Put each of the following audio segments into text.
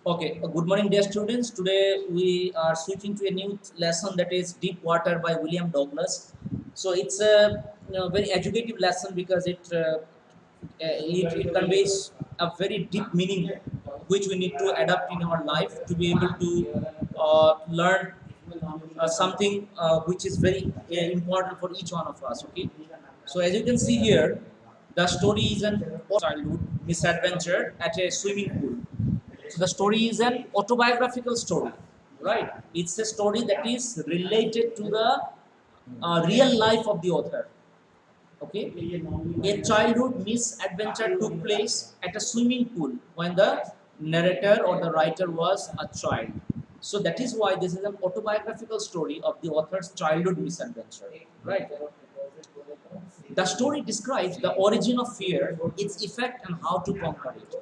Okay, good morning, dear students. Today we are switching to a new lesson, that is Deep Water by William Douglas. So it's a very educative lesson because it conveys a very deep meaning which we need to adapt in our life to be able to learn something which is very important for each one of us. Okay, so as you can see here, the story is an childhood misadventure at a swimming pool. So the story is an autobiographical story, right? It's a story that is related to the real life of the author. Okay, a childhood misadventure took place at a swimming pool when the narrator or the writer was a child. So that is why this is an autobiographical story of the author's childhood misadventure, right? The story describes the origin of fear, its effect, and how to conquer it.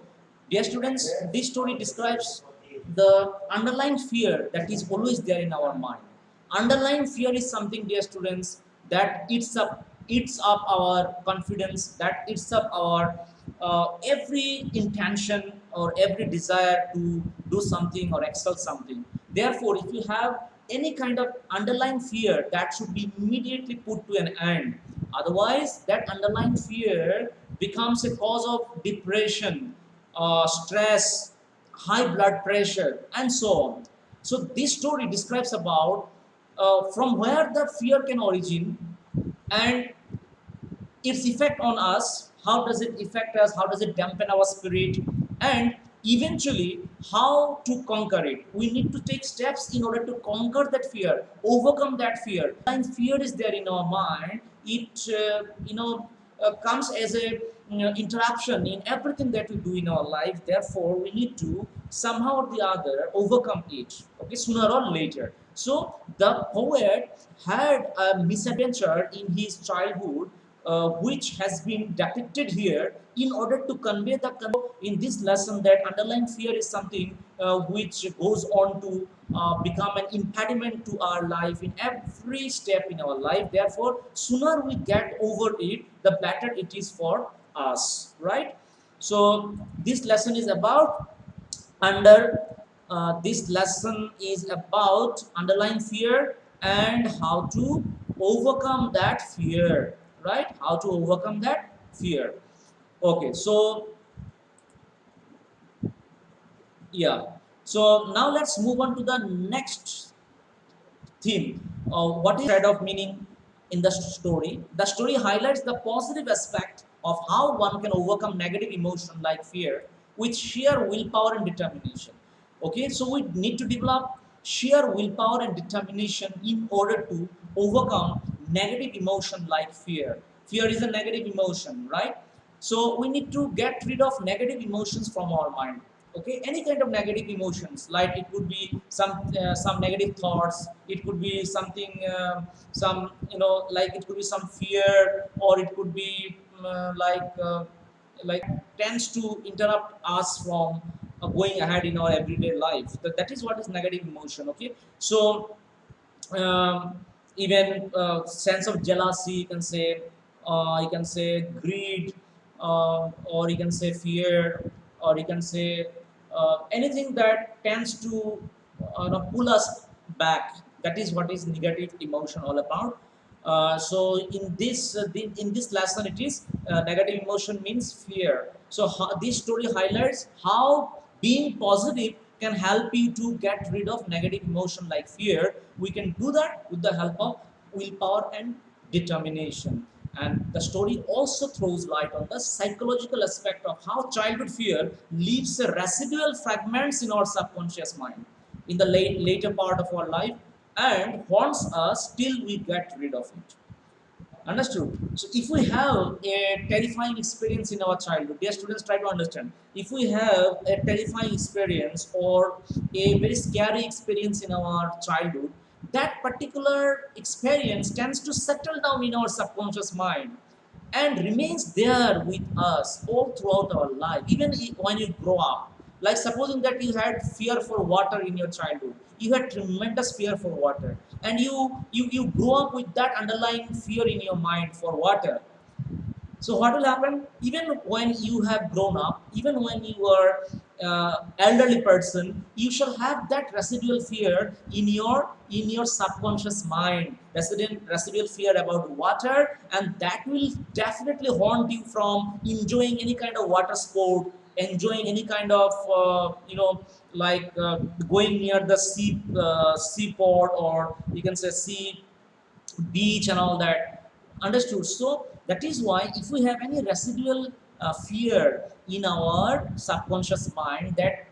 Dear students, this story describes the underlying fear that is always there in our mind. Underlying fear is something, dear students, that eats up our confidence, that eats up our every intention or every desire to do something or excel something. Therefore, if you have any kind of underlying fear, that should be immediately put to an end. Otherwise, that underlying fear becomes a cause of depression, stress, high blood pressure, and so on. So this story describes about from where the fear can origin and its effect on us. How does it affect us? How does it dampen our spirit? And eventually, how to conquer it? We need to take steps in order to conquer that fear, overcome that fear. And fear is there in our mind. It comes as a interruption in everything that we do in our life. Therefore, we need to somehow or the other overcome it. Okay, sooner or later. So the poet had a misadventure in his childhood, which has been depicted here in order to convey the in this lesson that underlying fear is something which goes on to become an impediment to our life in every step in our life. Therefore, sooner we get over it, the better it is for us, right? So this lesson is about under this lesson is about underlying fear and how to overcome that fear, right? How to overcome that fear. Okay, so yeah, so now let's move on to the next theme. What is thread of meaning in the story? The story highlights the positive aspect of how one can overcome negative emotion like fear with sheer willpower and determination. Okay, so we need to develop sheer willpower and determination in order to overcome negative emotion like fear. Fear is a negative emotion, right? So we need to get rid of negative emotions from our mind. Okay, any kind of negative emotions, like it could be some negative thoughts, it could be something some like it could be some fear, or it could be like tends to interrupt us from going ahead in our everyday life. That is what is negative emotion. Okay, so even sense of jealousy, you can say greed, or you can say fear, or you can say anything that tends to pull us back. That is what is negative emotion all about. So in this lesson, it is negative emotion means fear. So this story highlights how being positive can help you to get rid of negative emotion like fear. We can do that with the help of willpower and determination. And the story also throws light on the psychological aspect of how childhood fear leaves residual fragments in our subconscious mind in the later part of our life and haunts us till we get rid of it. Understood? So if we have a terrifying experience in our childhood, dear students, try to understand. If we have a terrifying experience or a very scary experience in our childhood, that particular experience tends to settle down in our subconscious mind and remains there with us all throughout our life, even when you grow up. Like supposing that you had fear for water in your childhood, you had tremendous fear for water, and you grow up with that underlying fear in your mind for water. So what will happen? Even when you have grown up, even when you are elderly person, you shall have that residual fear in your subconscious mind, residual fear about water, and that will definitely haunt you from enjoying any kind of water sport, enjoying any kind of like going near the seaport, or you can say sea beach and all that. Understood? So that is why if we have any residual fear in our subconscious mind that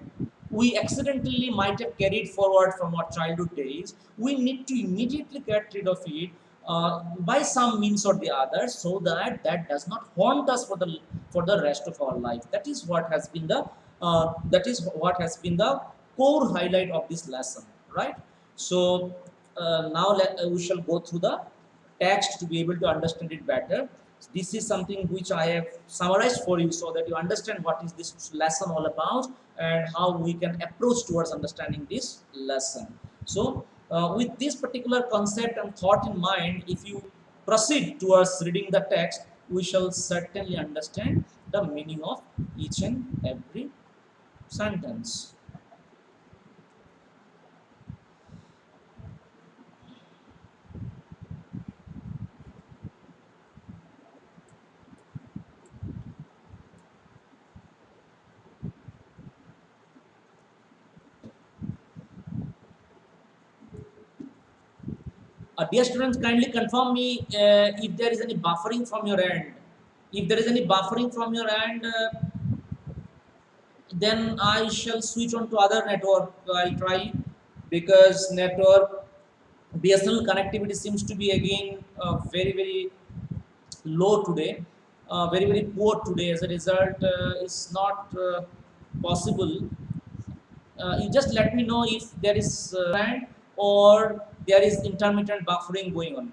we accidentally might have carried forward from our childhood days, we need to immediately get rid of it by some means or the other, so that that does not haunt us for the rest of our life. That is what has been the core highlight of this lesson, right? So now we shall go through the text to be able to understand it better. This is something which I have summarized for you so that you understand what is this lesson all about and how we can approach towards understanding this lesson. So, with this particular concept and thought in mind, if you proceed towards reading the text, we shall certainly understand the meaning of each and every sentence. Dear students, kindly confirm me if there is any buffering from your end. If there is any buffering from your end, then I shall switch on to other network. I'll try, because network BSNL connectivity seems to be again very low today, very poor today. As a result, it's not possible. You just let me know if there is band or there is intermittent buffering going on.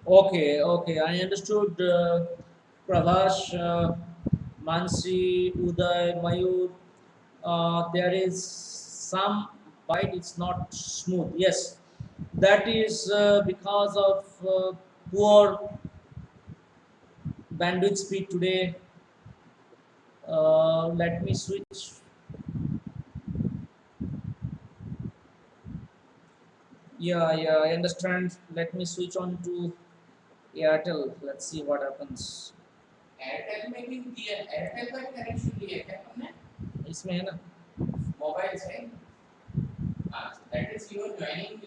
Okay, okay, I understood. Pravash, Mansi, Uday, Mayur. There is some bite. It's not smooth. Yes, that is because of poor bandwidth speed today. Let me switch. Yeah, I understand. Let me switch on to Airtel. Let's see what happens. Airtel में भी दिया Airtel का connection दिया है क्या तुमने इसमें है ना मोबाइल से हाँ दैट इज योर ज्वाइनिंग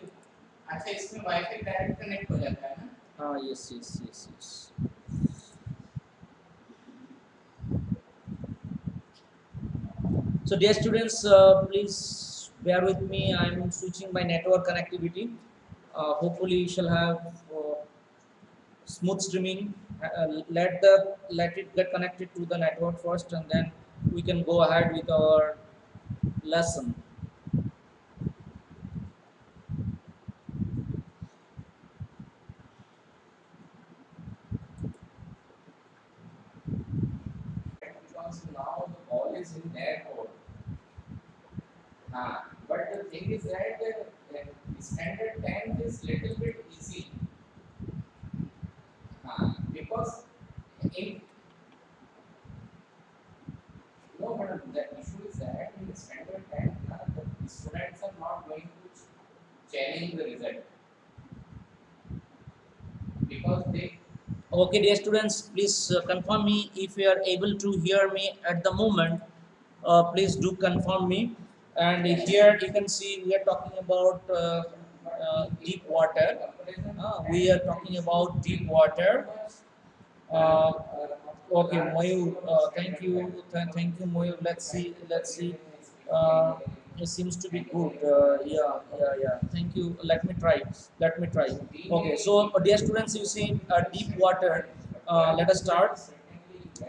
अच्छा इसमें वाईफाई डायरेक्ट कनेक्ट हो जाता है ना हाँ yes So dear students, please bear with me. I'm switching my network connectivity. Hopefully, you shall have smooth streaming. Let it get connected to the network first, and then we can go ahead with our lesson. Because now the ball is in their court. But the thing is that standard 10 is little bit easy. Because in no, but the issue is that in standard 10, the students are not going to challenge the result because they. Okay, dear students, please confirm me if you are able to hear me at the moment. Please do confirm me. And here you can see we are talking about deep water. We are talking about deep water. Uh, okay, Mayur, thank you, Mayur. Let's see. It seems to be good. Yeah, yeah, yeah. Thank you. Let me try. Let me try. Okay. So, dear students, you see, deep water. Let us start.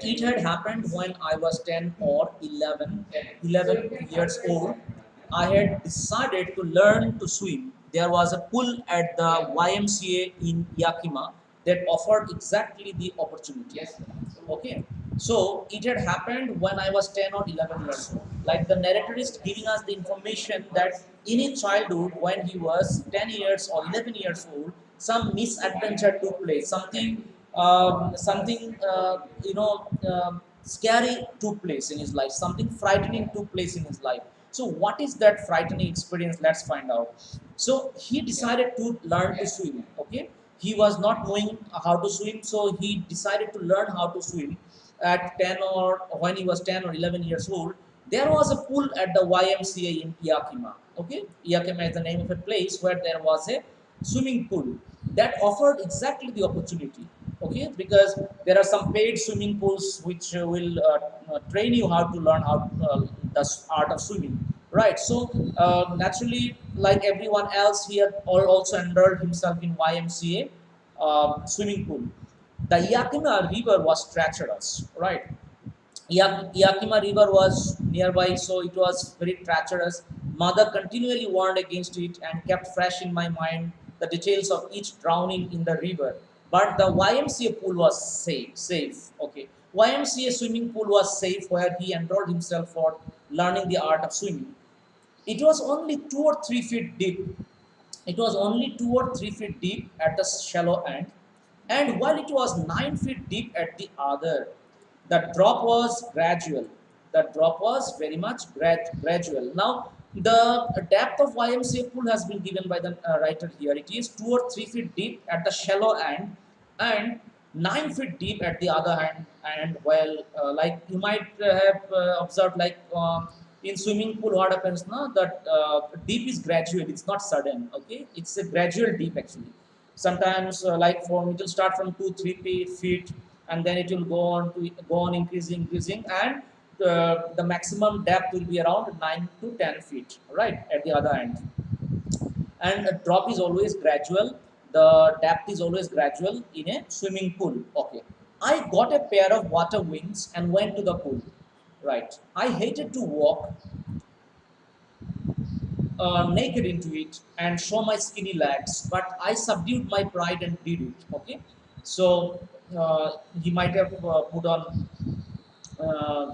It had happened when I was 10 or 11 years old. I had decided to learn to swim. There was a pool at the YMCA in Yakima that offered exactly the opportunity. Okay, so it had happened when I was 10 or 11 years old. Like the narrator is giving us the information that in his childhood, when he was 10 years or 11 years old, some misadventure took place. Something scary took place in his life. Something frightening took place in his life. So, what is that frightening experience? Let's find out. So, he decided to learn to swim. Okay, he was not knowing how to swim, so he decided to learn how to swim at 10 or when he was 10 or 11 years old. There was a pool at the YMCA in Yakima. Okay, Yakima is the name of a place where there was a swimming pool that offered exactly the opportunity. Okay, because there are some paid swimming pools which will train you how to learn how the art of swimming, right? So naturally, like everyone else, he had also enrolled himself in YMCA swimming pool. The Yakima River was treacherous, right? Yakima River was nearby, so it was very treacherous. Mother continually warned against it and kept fresh in my mind the details of each drowning in the river. But the YMCA pool was safe. Okay, YMCA swimming pool was safe, where he enrolled himself for learning the art of swimming. It was only 2 or 3 feet deep. It was only 2 or 3 feet deep at the shallow end, and while it was 9 feet deep at the other, the drop was gradual. The drop was very much gradual. Now, the depth of YMCA pool has been given by the writer here. It is 2 or 3 feet deep at the shallow end, and 9 feet deep at the other hand. And well, like you might have observed, like in swimming pool, what happens now, that deep is gradual, it's not sudden. Okay, it's a gradual deep actually. Sometimes like from it will start from 2 3 feet, and then it will go on increasing, and the maximum depth will be around 9 to 10 feet, right, at the other end. And a drop is always gradual, the depth is always gradual in a swimming pool. Okay, I got a pair of water wings and went to the pool. Right, I hated to walk naked into it and show my skinny legs, but I subdued my pride and did it. Okay, so he might have put on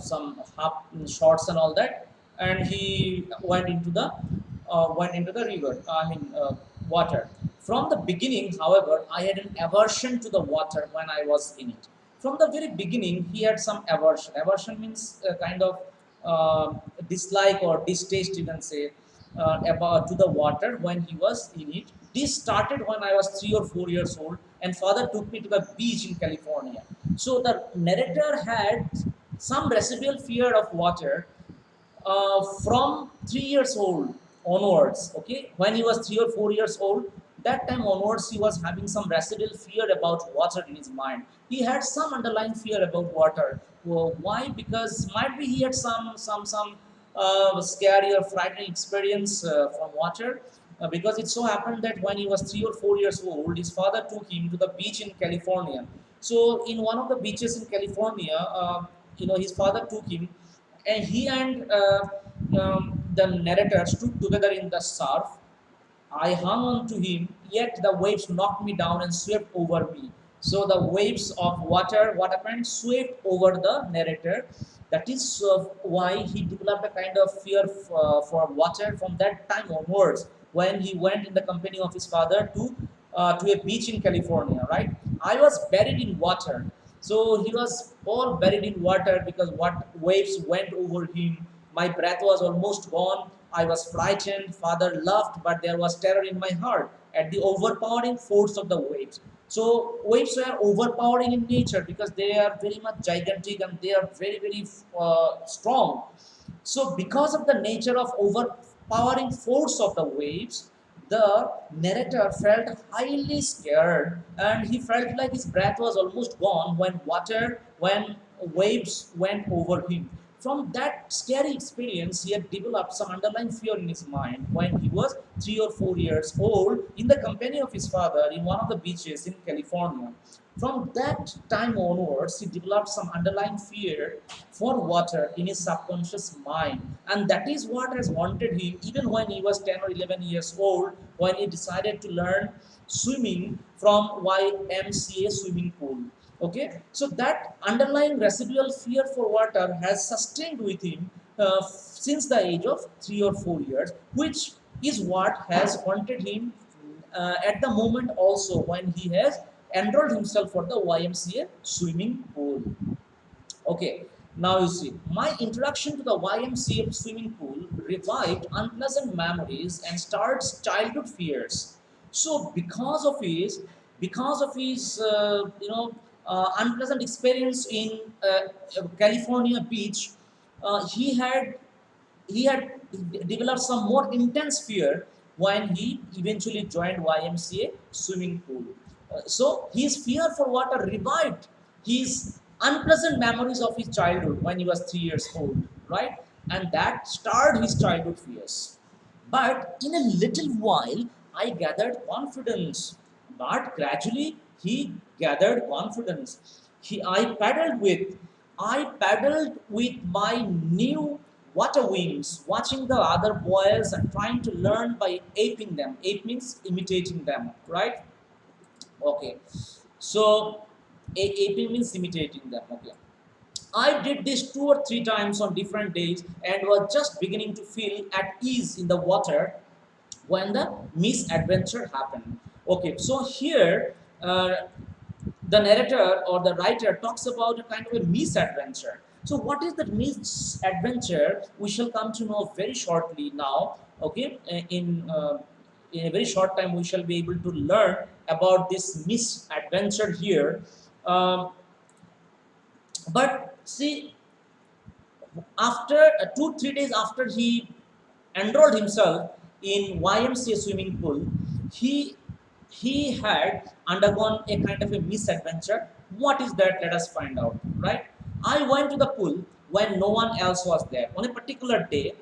some half shorts and all that, and he went into the river. I mean, water. From the beginning, however, I had an aversion to the water when I was in it. From the very beginning, he had some aversion. Aversion means kind of dislike or distaste, you can say, about to the water when he was in it. This started when I was 3 or 4 years old, and father took me to the beach in California. So the narrator had some residual fear of water from 3 years old onwards. Okay, when he was 3 or 4 years old, that time onwards, he was having some residual fear about water in his mind. He had some underlying fear about water. Well, why? Because might be he had some scary or frightening experience from water. Because it so happened that when he was 3 or 4 years old, his father took him to the beach in California. So in one of the beaches in California, his father took him, and he and the narrator stood together in the surf. I hung on to him, yet the waves knocked me down and swept over me. So the waves of water, what happened, swept over the narrator. That is why he developed a kind of fear for water from that time onwards, when he went in the company of his father to a beach in California. Right, I was buried in water, so he was all buried in water because what waves went over him. My breath was almost gone. I was frightened. Father laughed, but there was terror in my heart at the overpowering force of the waves. So waves were overpowering in nature because they are very much gigantic and they are very strong. So because of the nature of overpowering force of the waves, the narrator felt highly scared, and he felt like his breath was almost gone when waves went over him. From that scary experience, he had developed some underlying fear in his mind when he was 3 or 4 years old in the company of his father in one of the beaches in California. From that time onwards, he developed some underlying fear for water in his subconscious mind, and that is what has haunted him even when he was 10 or 11 years old, when he decided to learn swimming from YMCA swimming pool. Okay, so that underlying residual fear for water has sustained with him since the age of 3 or 4 years, which is what has haunted him at the moment also when he has enrolled himself for the YMCA swimming pool. Okay, now you see, my introduction to the YMCA swimming pool revived unpleasant memories and starts childhood fears. So because of his unpleasant experience in California beach, he had developed some more intense fear when he eventually joined YMCA swimming pool. So his fear for water revived his unpleasant memories of his childhood when he was 3 years old, right? And that started his childhood fears. But in a little while, I gathered confidence. But gradually, he gathered confidence. I paddled with my new water wings, watching the other boys and trying to learn by aping them. Ape means imitating them, right? Okay. So, aping means imitating them. Okay. I did this 2 or 3 times on different days and was just beginning to feel at ease in the water when the misadventure happened. Okay, so here the narrator or the writer talks about a kind of a misadventure. So, what is that misadventure? We shall come to know very shortly now. Okay, in a very short time, we shall be able to learn about this misadventure here. Um, but see, after 2 3 days after he enrolled himself in YMCA swimming pool, he he had undergone a kind of a misadventure. What is that? Let us find out. Right? I went to the pool when no one else was there. On a particular day,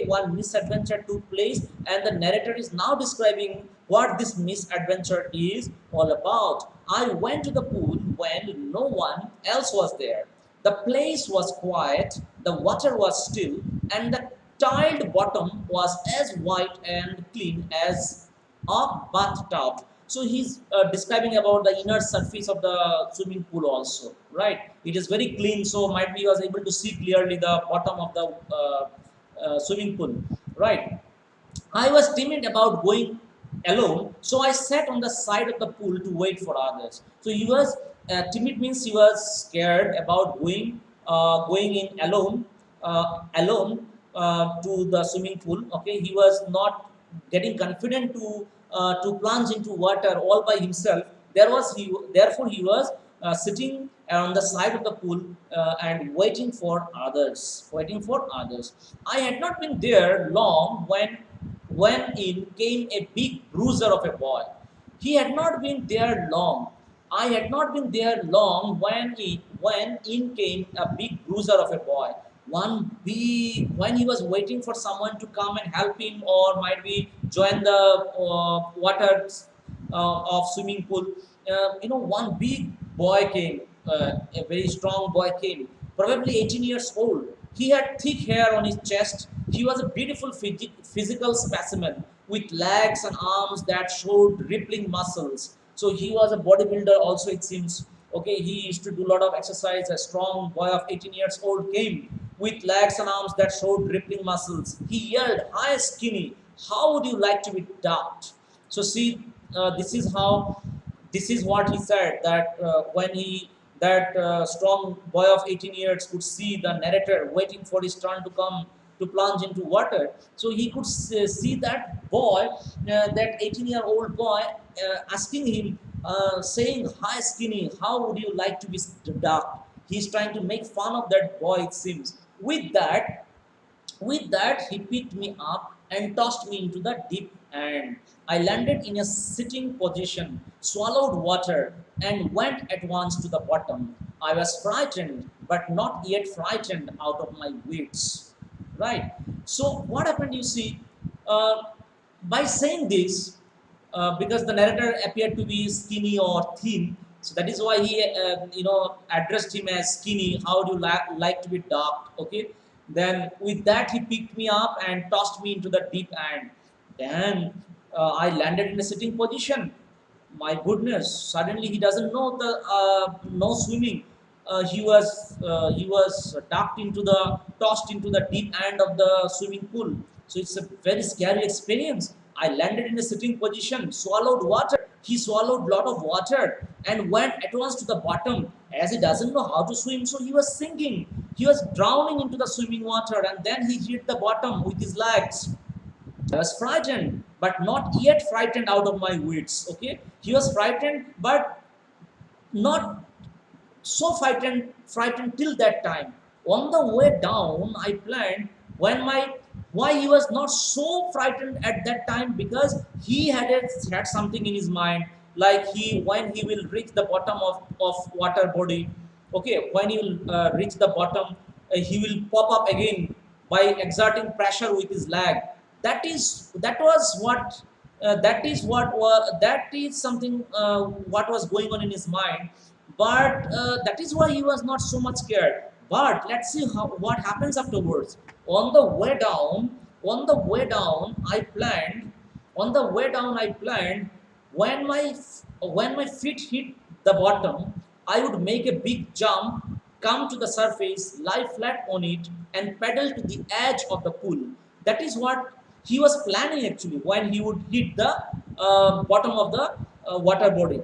one misadventure took place, and the narrator is now describing what this misadventure is all about. I went to the pool when no one else was there. The place was quiet, the water was still, and the tiled bottom was as white and clean as a bathtub. So he's describing about the inner surface of the swimming pool also, right? It is very clean, so might be he was able to see clearly the bottom of the swimming pool, right? I was timid about going alone, so I sat on the side of the pool to wait for others. So he was timid means he was scared about going in alone to the swimming pool. Okay, he was not getting confident to plunge into water all by himself. Therefore he was sitting on the side of the pool and waiting for others. I had not been there long when in came a big bruiser of a boy. He had not been there long. I had not been there long when in came a big bruiser of a boy. When he was waiting for someone to come and help him or might be join the water of swimming pool. One big boy came, a very strong boy came, probably 18 years old. He had thick hair on his chest. He was a beautiful physical specimen with legs and arms that showed rippling muscles. So he was a bodybuilder also, it seems. Okay, he used to do a lot of exercise. A strong boy of 18 years old came with legs and arms that showed rippling muscles. He yelled, "Hi, skinny, how would you like to be ducked?" So see, this is what he said that when he that strong boy of 18 years could see the narrator waiting for his turn to come to plunge into water. So he could see that boy, that 18-year-old boy, asking him, saying, "Hi, skinny, how would you like to be ducked?" He's trying to make fun of that boy, it seems. With that, he picked me up and tossed me into the deep end. I landed in a sitting position, swallowed water, and went at once to the bottom. I was frightened, but not yet frightened out of my wits. Right? So, what happened, you see, uh, by saying this, because the narrator appeared to be skinny or thin, so that is why he, addressed him as skinny. How do you like to be docked? Okay. Then with that, he picked me up and tossed me into the deep end. Then I landed in a sitting position. My goodness, suddenly he doesn't know the no swimming. He was ducked into the tossed into the deep end of the swimming pool. So it's a very scary experience. I landed in a sitting position, swallowed water. He swallowed lot of water and went at once to the bottom, as he doesn't know how to swim, so he was sinking. He was drowning into the swimming water, and then he hit the bottom with his legs. I was frightened, but not yet frightened out of my wits. Okay, he was frightened, but not so frightened till that time. On the way down, I planned when my why he was not so frightened at that time, because he had something in his mind, like he when he will reach the bottom of water body. Okay, when he will reach the bottom, he will pop up again by exerting pressure with his leg. That is something what was going on in his mind. But that is why he was not so much scared. But let's see what happens afterwards. On the way down, on the way down I planned when my feet hit the bottom, I would make a big jump, come to the surface, lie flat on it, and pedal to the edge of the pool. That is what he was planning actually when he would hit the bottom of the water body.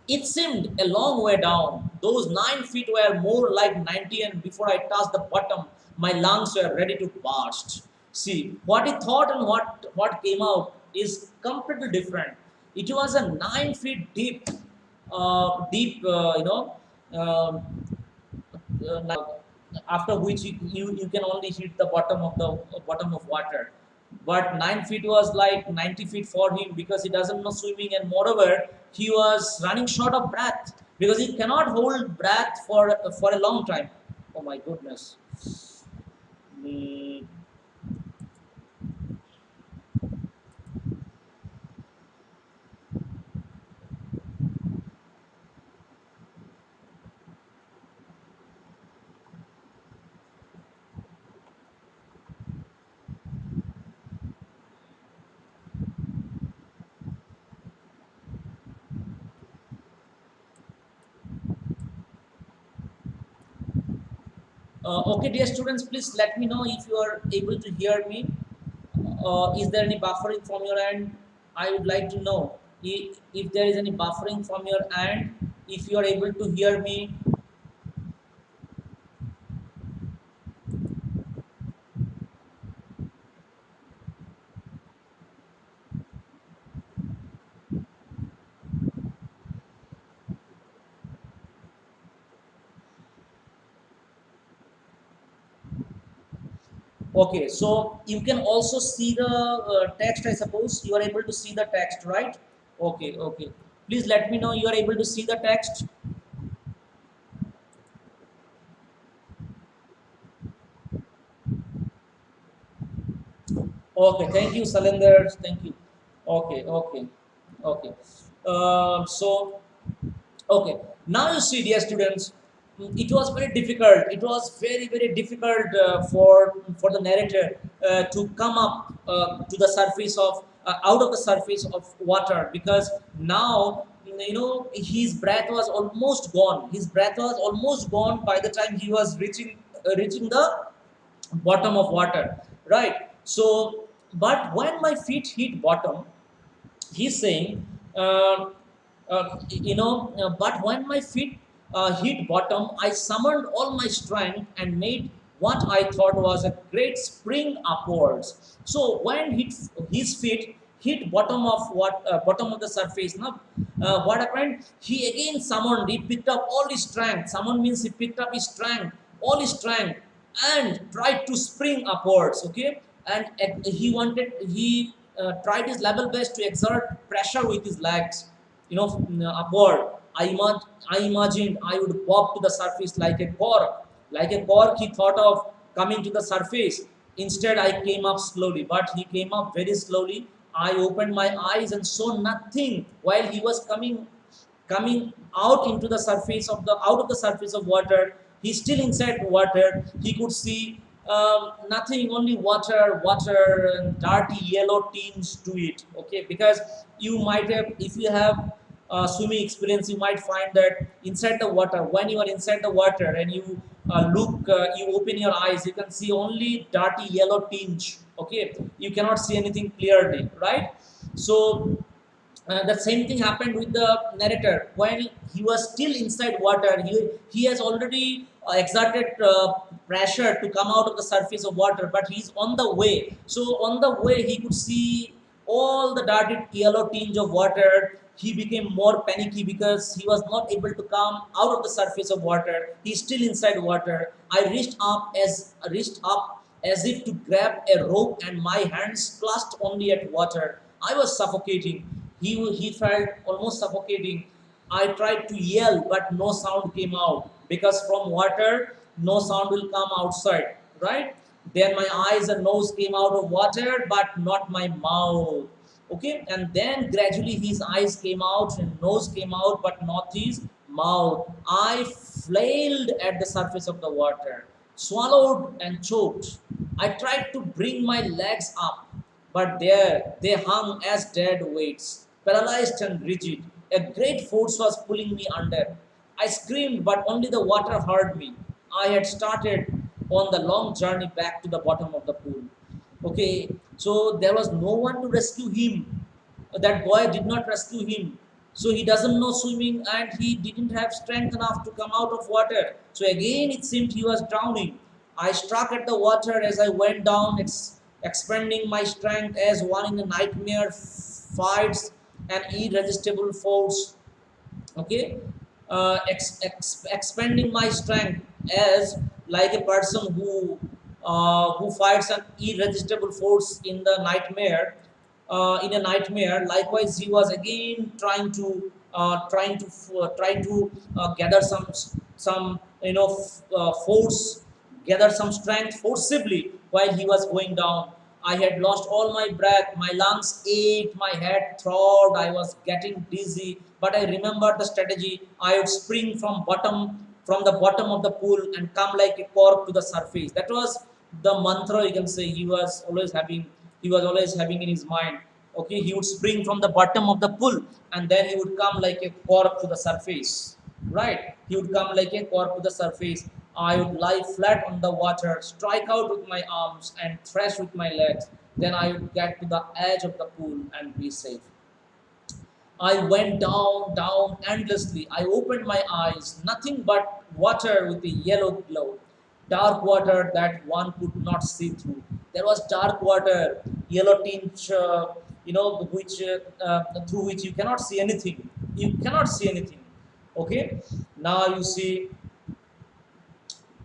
It seemed a long way down. Those 9 feet were more like 90, and before I touched the bottom, my lungs were ready to burst. See, what he thought and what came out is completely different. It was a 9 feet deep, uh, after which you can only hit the bottom of water. But 9 feet was like 90 feet for him, because he doesn't know swimming, and moreover he was running short of breath, because he cannot hold breath for a long time. Oh my goodness. Mm, okay, dear students, please let me know if you are able to hear me. Is there any buffering from your end? I would like to know if there is any buffering from your end. If you are able to hear me. Okay, so you can also see the text. I suppose you are able to see the text, right? Okay, okay. Please let me know you are able to see the text. Okay, thank you, Salender. Thank you. Okay, okay, okay. So okay, now you see, dear students, it was very difficult. It was very difficult for the narrator to come up to the surface of out of the surface of water, because now his breath was almost gone. His breath was almost gone by the time he was reaching the bottom of water, right? So, but when my feet hit bottom, he's saying, but when my feet hit bottom, I summoned all my strength and made what I thought was a great spring upwards. So when his feet hit bottom of the surface, now what happened? He again summoned. He picked up all his strength. Summon means he picked up his strength, all his strength, and tried to spring upwards. Okay, and he tried his level best to exert pressure with his legs, upward. I imagined I would pop to the surface like a cork. Like a cork, he thought of coming to the surface. Instead, I came up slowly, but he came up very slowly. I opened my eyes and saw nothing while he was coming out into the surface of the out of the surface of water. He's still inside water. He could see nothing, only water and dirty yellow tinge to it. Okay, because you might have, if you have swimming experience, you might find that inside the water, when you are inside the water and you you open your eyes, you can see only dirty yellow tinge. Okay, you cannot see anything clearly, right? So the same thing happened with the narrator when he was still inside water. He has already exerted pressure to come out of the surface of water, but he's on the way. So on the way, he could see all the darted yellow tinge of water. He became more panicky because he was not able to come out of the surface of water. He's still inside water. I reached up as if to grab a rope, and my hands clasped only at water. I was suffocating. He felt almost suffocating. I tried to yell, but no sound came out because from water, no sound will come outside, right? Then my eyes and nose came out of water, but not my mouth. Okay, and then gradually his eyes came out and nose came out, but not his mouth. I flailed at the surface of the water, swallowed and choked. I tried to bring my legs up, but there they hung as dead weights, paralyzed and rigid. A great force was pulling me under. I screamed, but only the water heard me. I had started on the long journey back to the bottom of the pool. Okay, so there was no one to rescue him. That boy did not rescue him. So he doesn't know swimming and he didn't have strength enough to come out of water. So again, it seemed he was drowning. I struck at the water as I went down, expending my strength as one in a nightmare fights an irresistible force. Okay, expending my strength as like a person who fights an irresistible force in the nightmare, in a nightmare. Likewise, he was again trying to gather some force, gather some strength forcibly while he was going down. I had lost all my breath, my lungs ached, my head throbbed, I was getting dizzy. But I remembered the strategy. I would spring from the bottom of the pool and come like a cork to the surface. That was the mantra, you can say, he was always having in his mind. Okay, he would spring from the bottom of the pool and then he would come like a cork to the surface. Right? He would come like a cork to the surface. I would lie flat on the water, strike out with my arms, and thrash with my legs. Then I would get to the edge of the pool and be safe. I went down, down endlessly. I opened my eyes, nothing but water with a yellow glow. Dark water that one could not see through. There was dark water, yellow tinge, through which you cannot see anything. You cannot see anything. Okay? Now you see,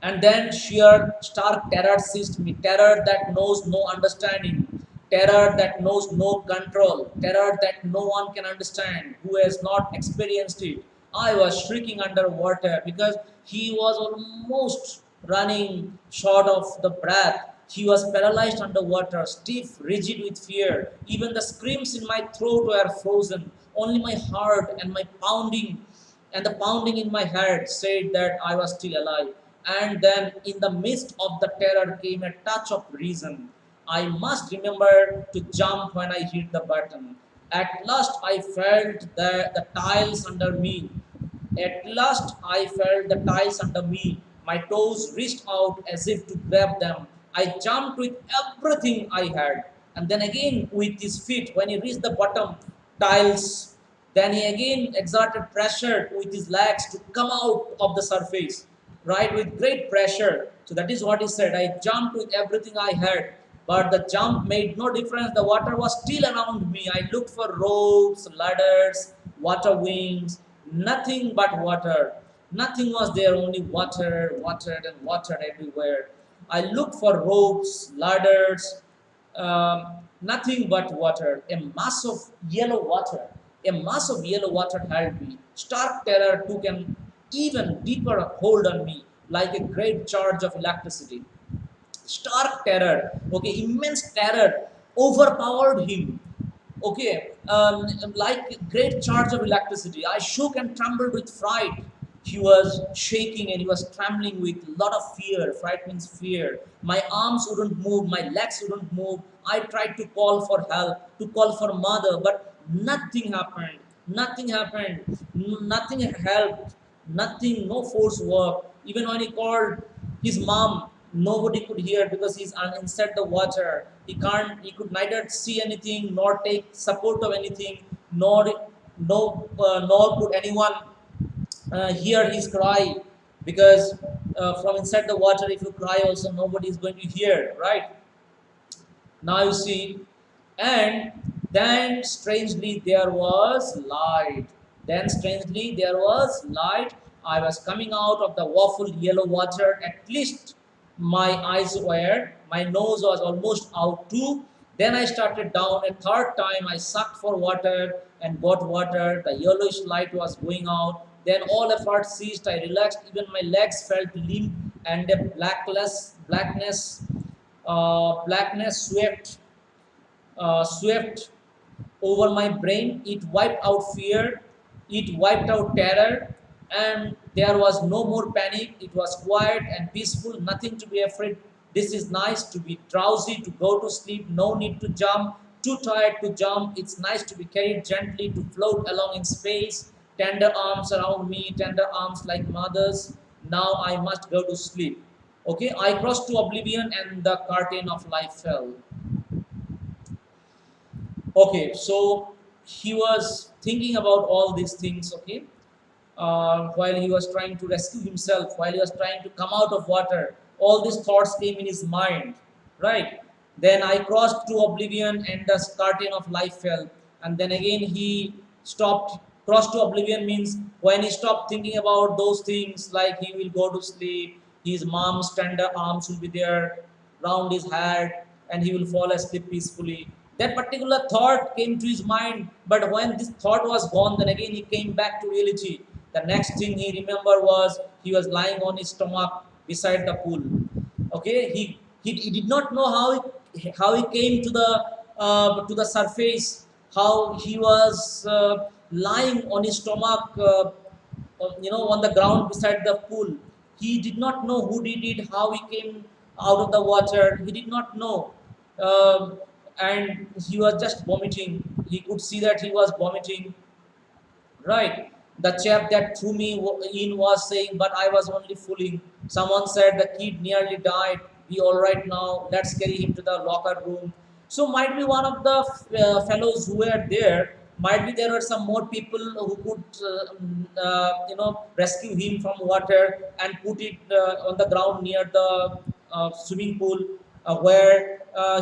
and then sheer stark terror seized me, terror that knows no understanding, terror that knows no control, terror that no one can understand who has not experienced it. I was shrieking underwater because he was almost running short of the breath. He was paralyzed underwater, stiff, rigid with fear. Even the screams in my throat were frozen. Only my heart and the pounding in my head said that I was still alive. And then, in the midst of the terror, came a touch of reason. I must remember to jump when I hit the button. At last, I felt the tiles under me. At last, I felt the tiles under me. My toes reached out as if to grab them. I jumped with everything I had. And then again with his feet, when he reached the bottom tiles, then he again exerted pressure with his legs to come out of the surface, right, with great pressure. So that is what he said. I jumped with everything I had, but the jump made no difference. The water was still around me. I looked for ropes, ladders, water wings, nothing but water. Nothing was there, only water, water, and water everywhere. I looked for ropes, ladders, nothing but water, a mass of yellow water. A mass of yellow water held me. Stark terror took an even deeper hold on me, like a great charge of electricity. Stark terror, okay, immense terror overpowered him. Okay, like great charge of electricity. I shook and trembled with fright. He was shaking and he was trembling with a lot of fear. Fright means fear. My arms wouldn't move, my legs wouldn't move. I tried to call for help, to call for mother, but nothing happened. Nothing happened. Nothing helped. Nothing, no force worked. Even when he called his mom, nobody could hear because he's inside the water. He could neither see anything nor take support of anything, nor could anyone hear his cry, because from inside the water, if you cry, also nobody is going to hear, right? Now you see, and then strangely there was light. Then strangely there was light. I was coming out of the awful yellow water. At least my eyes were, my nose was almost out too. Then I started down a third time. I sucked for water and got water. The yellowish light was going out. Then all effort ceased. I relaxed. Even my legs felt limp, and a blackness swept over my brain. It wiped out fear, it wiped out terror, and there was no more panic. It was quiet and peaceful, nothing to be afraid. This is nice, to be drowsy, to go to sleep, no need to jump, too tired to jump. It's nice to be carried gently, to float along in space. Tender arms around me, tender arms like mothers. Now I must go to sleep. Okay, I crossed to oblivion and the curtain of life fell. Okay, so he was thinking about all these things, okay, while he was trying to rescue himself, while he was trying to come out of water. All these thoughts came in his mind, right? Then I crossed to oblivion and the curtain of life fell. And then again he stopped. Crossed to oblivion means when he stopped thinking about those things, like he will go to sleep, his mom's tender arms will be there round his head, and he will fall asleep peacefully. That particular thought came to his mind, but when this thought was gone, then again he came back to reality. The next thing he remembered was he was lying on his stomach beside the pool. Okay, he did not know how he came to the surface, how he was lying on his stomach, on the ground beside the pool. He did not know who did it, how he came out of the water. He did not know. And he was just vomiting. He could see that he was vomiting, right? The chap that threw me in was saying, but I was only fooling. Someone said the kid nearly died. Be all right now. Let's carry him to the locker room. So might be one of the fellows who were there. Might be there were some more people who could, rescue him from water and put it on the ground near the swimming pool, where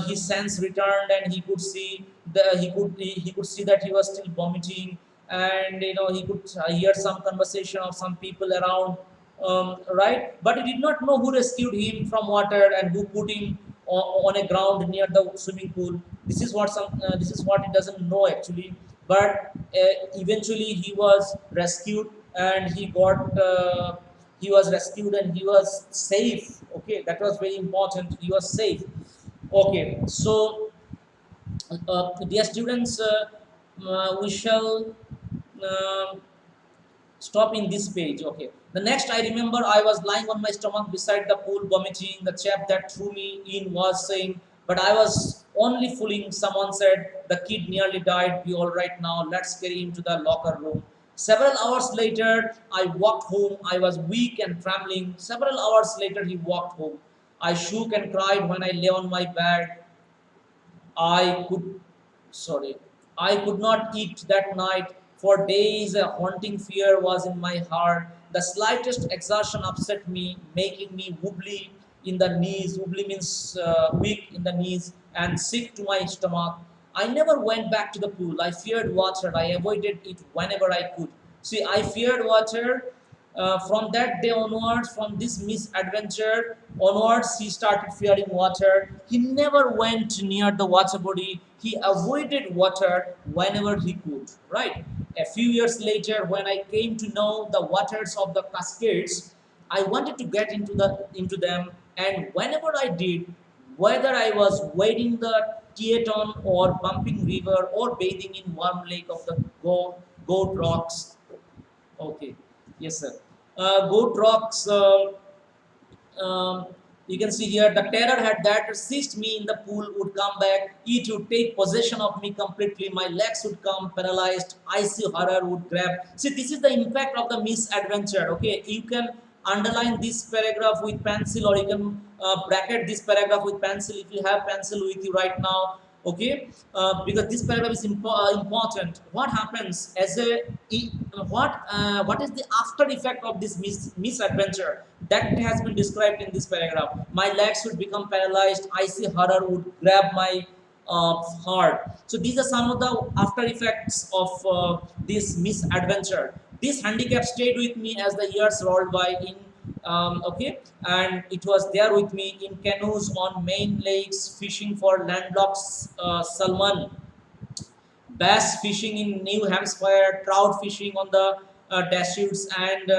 his sense returned and he could see that he was still vomiting, and he could hear some conversation of some people around, right? But he did not know who rescued him from water and who put him on a ground near the swimming pool. This is what he doesn't know actually. But eventually he was rescued, and he was rescued and he was safe. Okay, that was very important. He was safe. Okay, so dear students, we shall uh, stop in this page. Okay, the next I remember, I was lying on my stomach beside the pool vomiting. The chap that threw me in was saying, but I was only fooling. Someone said the kid nearly died. Be all right now. Let's carry him to the locker room. Several hours later, I walked home. I was weak and trembling. Several hours later, he walked home. I shook and cried when I lay on my bed. I could, sorry, I could not eat that night. For days, a haunting fear was in my heart. The slightest exertion upset me, making me wobbly in the knees. Wobbly means weak in the knees and sick to my stomach. I never went back to the pool. I feared water. I avoided it whenever I could. See, I feared water, From that day onwards, from this misadventure onwards, he started fearing water. He never went near the water body. He avoided water whenever he could. Right. A few years later, when I came to know the waters of the cascades, I wanted to get into them, and whenever I did, whether I was wading the Tieton or bumping river or bathing in warm lake of the goat rocks. Okay, yes, sir. Goat rocks. Um, you can see here the terror had that seized me in the pool would come back. It would take possession of me completely. My legs would come paralyzed. Icy horror would grab. See, this is the impact of the misadventure. Okay, you can underline this paragraph with pencil, or you can bracket this paragraph with pencil if you have pencil with you right now. Okay, because this paragraph is important. What happens as a what is the after effect of this misadventure that has been described in this paragraph? My legs would become paralyzed. Icy horror would grab my heart. So these are some of the after effects of this misadventure. This handicap stayed with me as the years rolled by in okay, and it was there with me in canoes on main lakes, fishing for landlocked salmon, bass fishing in New Hampshire, trout fishing on the Deschutes, and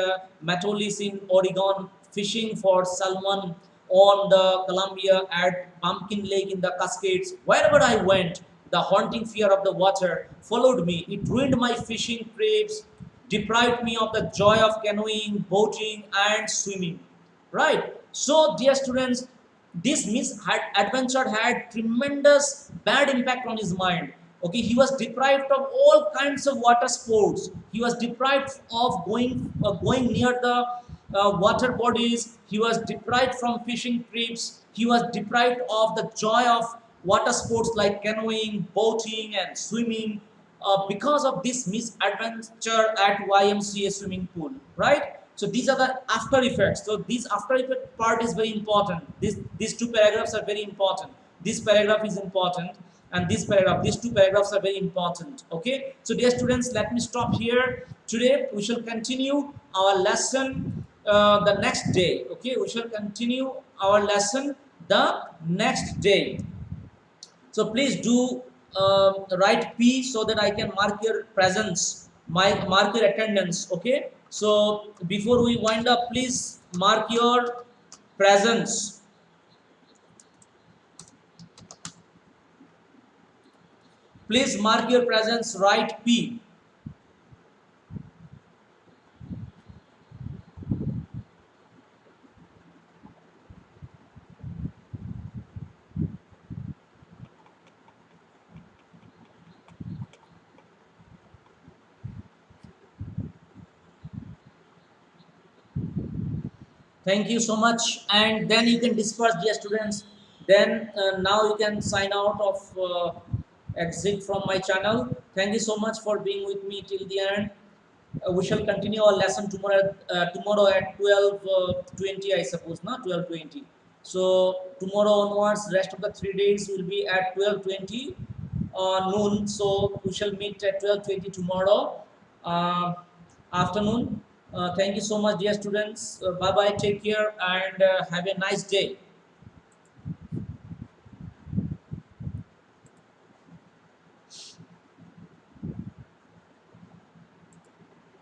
Matolis in Oregon, fishing for salmon on the Columbia, at Pumpkin Lake in the Cascades. Wherever I went, the haunting fear of the water followed me. It ruined my fishing trips, deprived me of the joy of canoeing, boating, and swimming. Right. So, dear students, this misadventure had tremendous bad impact on his mind. Okay, he was deprived of all kinds of water sports. He was deprived of going near the water bodies. He was deprived from fishing trips. He was deprived of the joy of water sports like canoeing, boating, and swimming because of this misadventure at YMCA swimming pool, right? So these are the after effects. So this after effect part is very important. These two paragraphs are very important. This paragraph is important, and this paragraph, these two paragraphs are very important. Okay. So dear students, let me stop here. Today we shall continue our lesson the next day. Okay, we shall continue our lesson the next day. So please do write P so that I can mark your presence, mark your attendance. Okay. So before we wind up, please mark your presence. Please mark your presence. Write P. Thank you so much. And then you can disperse, dear students. Then now you can sign out of exit from my channel. Thank you so much for being with me till the end. We shall continue our lesson tomorrow at 12:20, I suppose, not 12:20. So tomorrow onwards, rest of the 3 days will be at 12:20 noon. So we shall meet at 12:20 tomorrow uh, afternoon. Thank you so much, dear students. Bye bye. Take care and have a nice day.